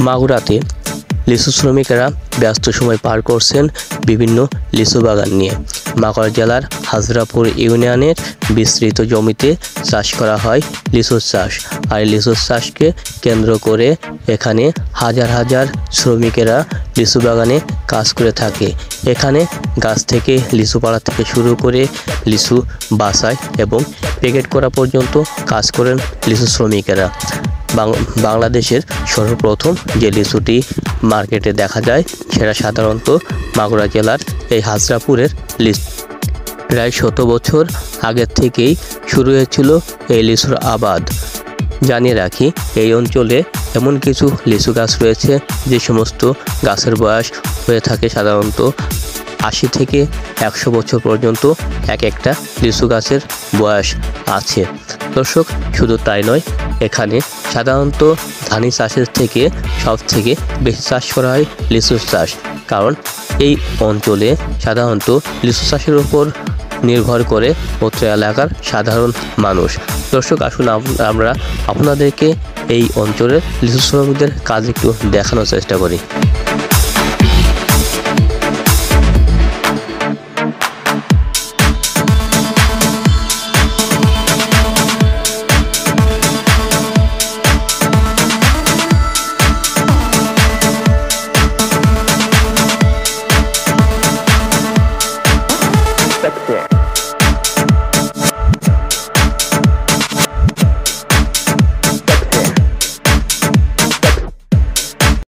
মাগুরাতে লিচু শ্রমিকেরা ব্যস্ত সময় পার করছেন বিভিন্ন লিচু বাগান নিয়ে। মাগুরা জেলার হাজরাপুর ইউনিয়নের বিস্তৃত জমিতে চাষ করা হয় লিচুর চাষ। আর লিচুর চাষকে কেন্দ্র করে এখানে হাজার হাজার শ্রমিকেরা লিচু বাগানে কাজ করে থাকে। এখানে গাছ থেকে লিচু পাড়া থেকে শুরু করে লিচু বাছাই এবং প্যাকেট করা পর্যন্ত কাজ করেন লিচু শ্রমিকেরা। বাংলাদেশের সর্বপ্রথম যে লিচুটি মার্কেটে দেখা যায় সেটা সাধারণত মাগুরা জেলার এই হাজরাপুরের লিচু। প্রায় 100 বছর আগের থেকেই শুরু হয়েছিল এই লিচুর আবাদ। জানিয়ে রাখি, এই অঞ্চলে এমন কিছু লিচু গাছ রয়েছে যে সমস্ত গাছের বয়স হয়ে থাকে সাধারণত 80 থেকে 100 বছর পর্যন্ত এক একটা লিচু গাছের বয়স আছে। দর্শক, শুধু তাই নয়, এখানে সাধারণত ধানি চাষের থেকে সব থেকে বেশি চাষ করা হয় লিচু চাষ। কারণ এই অঞ্চলে সাধারণত লিচু চাষের উপর নির্ভর করে অত্র এলাকার সাধারণ মানুষ। দর্শক, আসুন আমরা আপনাদেরকে এই অঞ্চলের লিচু শ্রমিকদের কাজ একটু দেখানোর চেষ্টা করি।